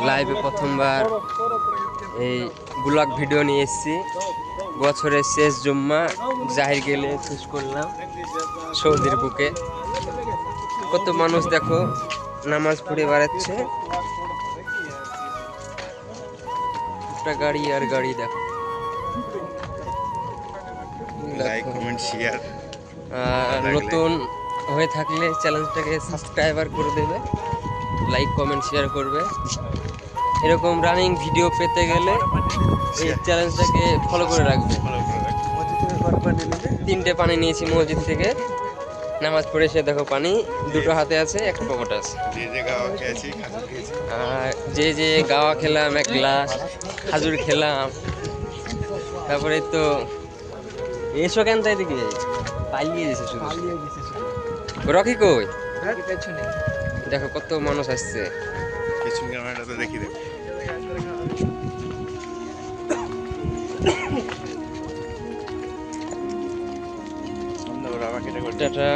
লাইভে প্রথমবার এই ব্লগ ভিডিও নিয়ে এসেছি। বছরের শেষ জুম্মা জাহির গেলে শেষ করলাম সৌদির বুকে। কত মানুষ দেখো নামাজ পড়ে বেড়াচ্ছে। একটা গাড়ি আর গাড়ি দেখো। লাইক কমেন্ট শেয়ার, নতুন হয়ে থাকলে চ্যানেলটাকে সাবস্ক্রাইবার করে দেবে, লাইক কমেন্ট শেয়ার করবে। এরকম রানিং ভিডিও পেতে গেলে এই চ্যানেলটাকে ফলো করে রাখবে। 3টে পানি নিয়েছি মসজিদ থেকে, নামাজ পড়ে এসে দেখো পানি দুটো হাতে আছে, একটা পকেটে আছে। আর যে গাওয়া খেলাম, এক গ্লাস খাজুর খেলাম। তারপরে তো এসো কেন তাই দেখি পালিয়ে গেছে শুধু। রকি কই? দেখো কত মানুষ আসছে। দেখি টাটা।